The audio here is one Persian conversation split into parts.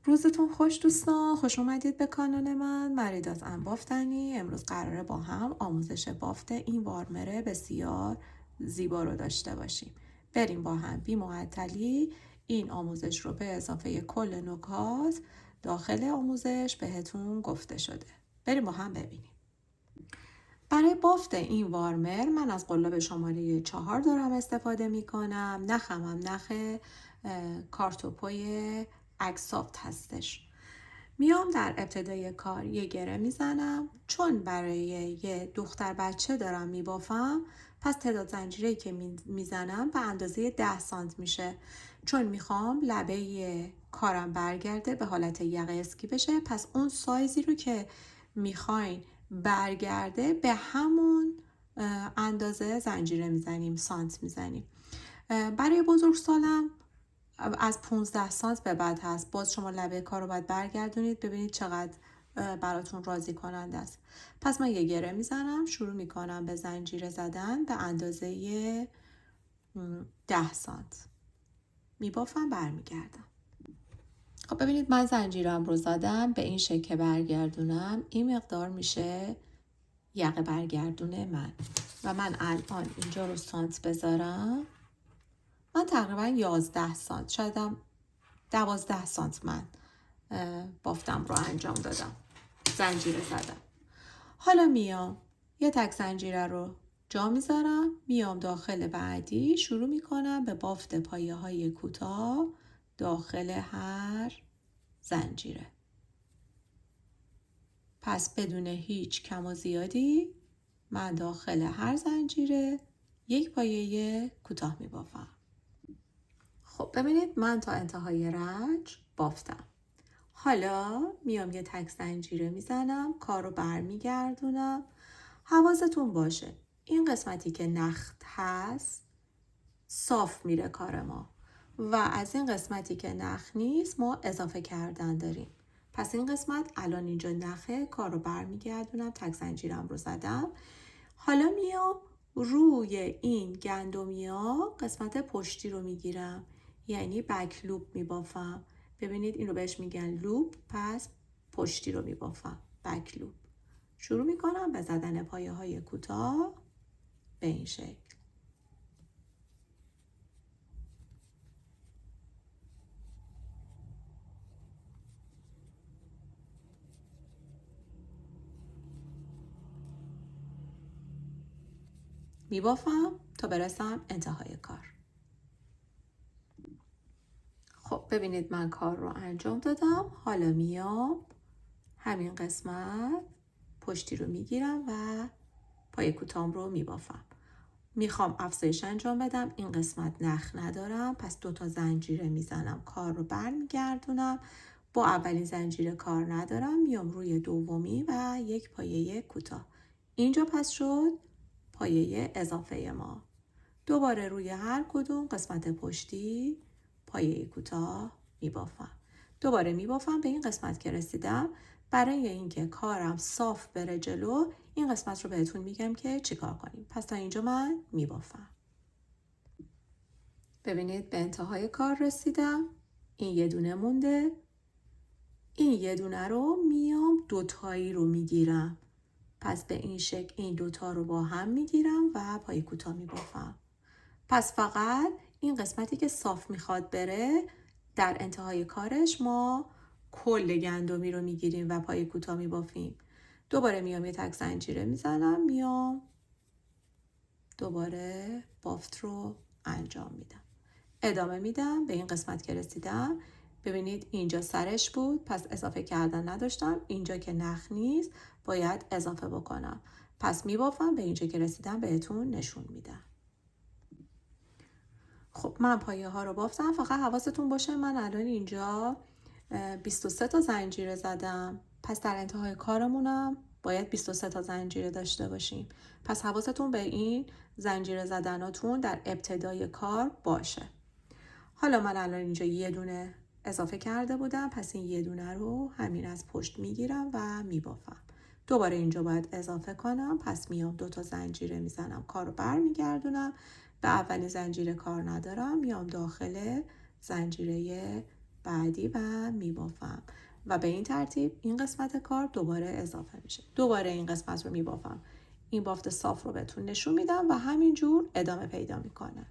روزتون خوش دوستان، خوش اومدید به کانال من مریدات بافتنی. امروز قراره با هم آموزش بافت این وارمر بسیار زیبا رو داشته باشیم. بریم با هم بی معطلی این آموزش رو به اضافه کل نکات داخل آموزش بهتون گفته شده. بریم با هم ببینیم. برای بافت این وارمر من از قلاب شماره 4 دارم استفاده می کنم. نخم هم نخ کارتوپوی اکسافت هستش. میام در ابتدای کار یه گره میزنم. چون برای یه دختر بچه دارم میبافم، پس تعداد زنجیره‌ای که میزنم به اندازه 10 سانت میشه. چون میخوام لبه کارم برگرده به حالت یقه اسکی بشه، پس اون سایزی رو که میخواین برگرده به همون اندازه زنجیره میزنیم، سانت میزنیم. برای بزرگسالم از 15 سانت به بعد هست. باز شما لبه کار رو باید برگردونید ببینید چقدر براتون راضی کننده است. پس من یه گره میزنم، شروع میکنم به زنجیره زدن به اندازه 10 سانت میبافم، برمیگردم. خب ببینید من زنجیرم رو زدم به این شکل برگردونم. این مقدار میشه یقه برگردونه من. و من الان اینجا رو سانت بذارم. من تقریبا 11 سانت، شایدم 12 سانت من بافتم رو انجام دادم، زنجیره زدم. حالا میام یه تک زنجیره رو جا میذارم، میام داخل بعدی شروع میکنم به بافت پایه های کوتاه داخل هر زنجیره. پس بدون هیچ کم و زیادی من داخل هر زنجیره یک پایه کوتاه میبافم. خب ببینید من تا انتهای رنج بافتم. حالا میام یه تک زنجیره میزنم، کار رو برمیگردونم. حواستون باشه این قسمتی که نخت هست صاف میره کار ما و از این قسمتی که نخ نیست ما اضافه کردن داریم. پس این قسمت الان اینجا نخه، کار رو برمیگردونم، تک زنجیرم رو زدم. حالا میام روی این گندمیا قسمت پشتی رو میگیرم، یعنی بک لوپ میبافم. ببینید این رو بهش میگن لوپ، پس پشتی رو میبافم، بک لوپ. شروع میکنم به زدن پایه های کوتاه به این شکل. میبافم تا برسم انتهای کار. خب ببینید من کار رو انجام دادم. حالا میام همین قسمت پشتی رو میگیرم و پای کوتام رو میبافم. میخوام افزایش انجام بدم، این قسمت نخ ندارم، پس 2 تا زنجیره میزنم، کار رو برمیگردونم. با اولین زنجیره کار ندارم، میام روی دومی و یک پایه کوتاه. اینجا پس شد پایه اضافه ما. دوباره روی هر کدوم قسمت پشتی پایه کوتاه میبافم. دوباره میبافم به این قسمت که رسیدم. برای اینکه کارم صاف بره جلو این قسمت رو بهتون میگم که چیکار کنیم. پس تا اینجا من میبافم. ببینید به انتهای کار رسیدم. این یه دونه مونده. این یه دونه رو میام دوتایی رو میگیرم. پس به این شکل این دوتا رو با هم میگیرم و پای کوتاه میبافم. پس فقط این قسمتی که صاف میخواد بره در انتهای کارش ما کل گندمی رو میگیریم و پای کوتاه میبافیم. دوباره میام یه تک زنجیره میزنم، میام دوباره بافت رو انجام میدم، ادامه میدم به این قسمت که رسیدم. ببینید اینجا سرش بود، پس اضافه کردن نداشتم. اینجا که نخ نیست باید اضافه بکنم، پس میبافم. به اینجا که رسیدم بهتون نشون میدم. خب من پایه ها رو بافتم. فقط حواستون باشه من الان اینجا 23 تا زنجیره زدم، پس در انتهای کارمونم باید 23 تا زنجیره داشته باشیم. پس حواستون به این زنجیره زدناتون در ابتدای کار باشه. حالا من الان اینجا یه دونه اضافه کرده بودم، پس این یه دونه رو همین از پشت میگیرم و میبافم. دوباره اینجا باید اضافه کنم، پس میام 2 تا زنجیره میزنم، کار رو برمیگردونم. به اولین زنجیره کار ندارم، میام داخل زنجیره بعدی و میبافم و به این ترتیب این قسمت کار دوباره اضافه میشه. دوباره این قسمت رو میبافم، این بافت صاف رو بهتون نشون میدم و همینجور ادامه پیدا میکنه.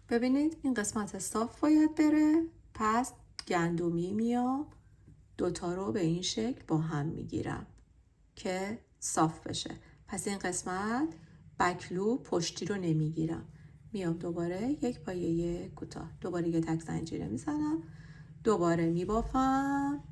ببینید این قسمت صاف باید بره، پس گندمی میام دوتا رو به این شکل با هم میگیرم که صاف بشه. پس این قسمت بکلو پشتی رو نمیگیرم، میام دوباره یک پایه کوتاه، دوباره یه تک زنجیره میزنم، دوباره میبافم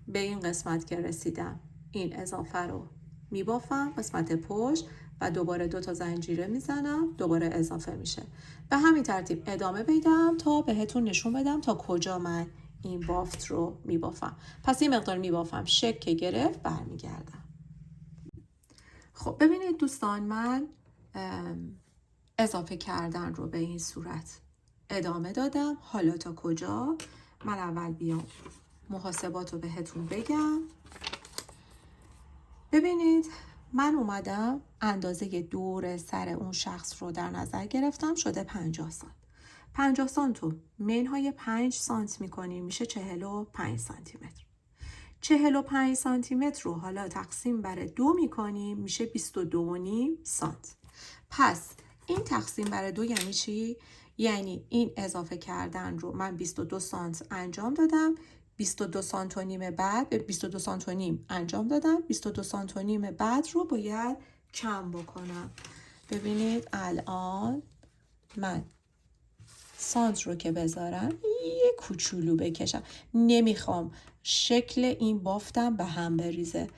به این قسمت که رسیدم، این اضافه رو میبافم قسمت پشت و دوباره 2 تا زنجیره میزنم، دوباره اضافه میشه. به همین ترتیب ادامه بدم تا بهتون نشون بدم تا کجا من این بافت رو میبافم. پس این مقدار میبافم، شکل که گرفت برمیگردم. خب ببینید دوستان، من اضافه کردن رو به این صورت ادامه دادم. حالا تا کجا؟ من اول بیام محاسبات رو بهتون بگم. ببینید من اومدم اندازه دور سر اون شخص رو در نظر گرفتم، شده 50 سانت. 50 سانت رو منهای 5 سانت میکنیم، میشه 45 سانتی متر. 45 سانتی متر رو حالا تقسیم بر 2 میکنیم، میشه 22.5 سانت. پس این تقسیم بر 2 یعنی چی؟ یعنی این اضافه کردن رو من 22 سانت انجام دادم، 22 سانت و نیم بعد 22 سانت و نیم انجام دادم، 22 سانت و نیم بعد رو باید کم بکنم. ببینید الان من سانت رو که بذارم یه کوچولو بکشم، نمیخوام شکل این بافتم به هم بریزه،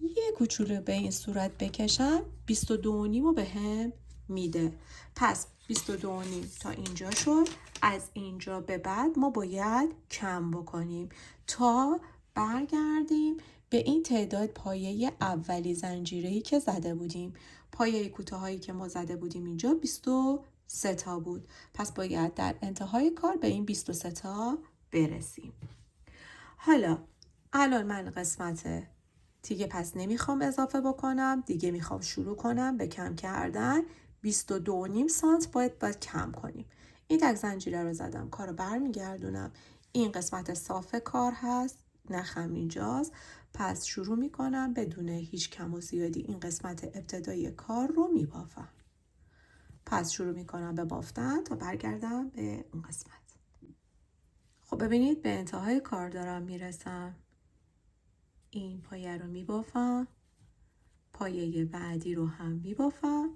یه کوچولو به این صورت بکشم، 22.5 رو به هم میده. پس 22.5 تا اینجا شد. از اینجا به بعد ما باید کم بکنیم تا برگردیم به این تعداد پایه اولی زنجیره‌ای که زده بودیم. پایه کوتاهایی که ما زده بودیم اینجا 23 تا بود. پس باید در انتهای کار به این 23 تا برسیم. حالا الان من قسمت دیگه پس نمیخوام اضافه بکنم، دیگه میخوام شروع کنم به کم کردن. 22.5 سانت باید کم کنیم. این تک زنجیره رو زدم، کار رو برمیگردونم. این قسمت صاف کار هست، نخم اینجاست. پس شروع میکنم بدون هیچ کم و زیادی این قسمت ابتدایی کار رو میبافم. پس شروع میکنم به بافتن تا برگردم به اون قسمت. خب ببینید به انتهای کار دارم میرسم. این پایه رو میبافم، پایه بعدی رو هم میبافم،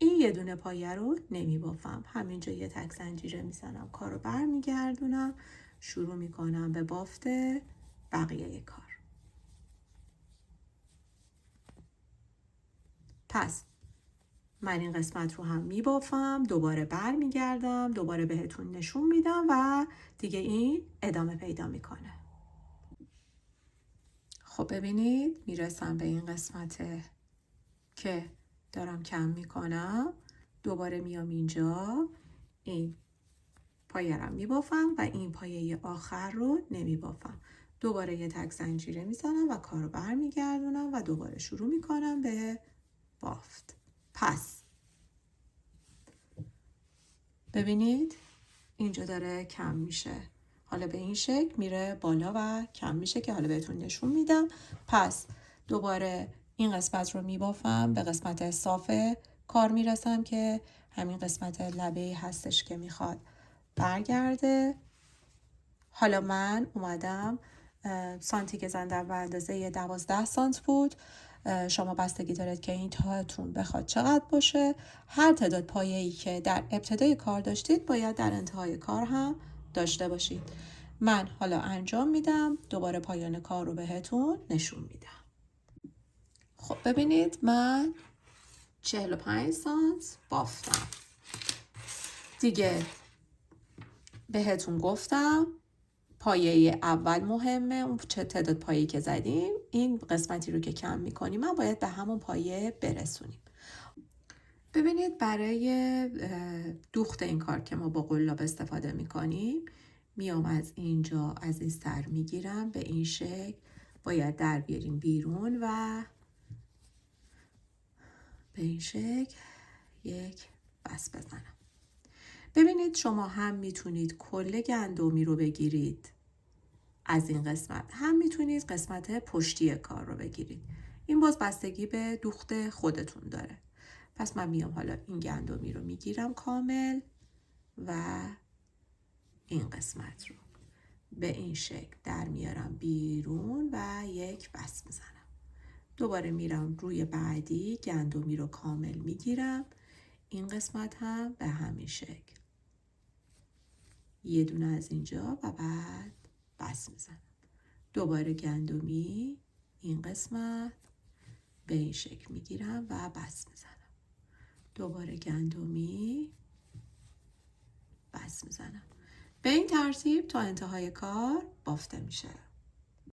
این یه دونه پایه رو نمیبافم، همینجا یه تک زنجیره میزنم، کار رو برمیگردونم، شروع میکنم به بافت بقیه کار. پس من این قسمت رو هم میبافم، دوباره برمیگردم، دوباره بهتون نشون میدم و دیگه این ادامه پیدا میکنه. خب ببینید میرسم به این قسمت که دارم کم میکنم، دوباره میام اینجا این پایه رو میبافم و این پایه آخر رو نمیبافم، دوباره یه تک زنجیره میزنم و کار رو برمیگردونم و دوباره شروع میکنم به بافت. پس ببینید اینجا داره کم میشه، حالا به این شکل میره بالا و کم میشه که حالا بهتون نشون میدم. پس دوباره این قسمت رو میبافم، به قسمت صاف کار میرسم که همین قسمت لبه هستش که میخواد برگرده. حالا من اومدم سانتی که زندم به اندازه 12 سانت بود. شما بستگی دارید که این تاهتون بخواد چقدر باشه. هر تعداد پایه‌ای که در ابتدای کار داشتید باید در انتهای کار هم داشته باشید. من حالا انجام میدم، دوباره پایان کار رو بهتون نشون میدم. خب ببینید من 45 سانت بافتم. دیگه بهتون گفتم پایه اول مهمه، اون چه تعداد پایه‌ای که زدیم، این قسمتی رو که کم میکنیم من باید به همون پایه برسونیم. ببینید برای دوخت این کار که ما با قلاب استفاده میکنیم، میام از اینجا از این سر میگیرم به این شکل، باید در بیاریم بیرون و به این شکل یک بس بزنم. ببینید شما هم میتونید کل گندمی رو بگیرید از این قسمت، هم میتونید قسمت پشتی کار رو بگیرید. این باز بستگی به دوخت خودتون داره. پس من میام حالا این گندمی رو میگیرم کامل و این قسمت رو به این شکل در میارم بیرون و یک بست میزنم. دوباره میرم روی بعدی، گندمی رو کامل میگیرم، این قسمت هم به همین شکل، یه دونه از اینجا و بعد بست میزنم. دوباره گندمی، این قسمت به این شکل میگیرم و بست میزنم. دوباره گندمی، بست میزنم. به این ترتیب تا انتهای کار بافته میشه.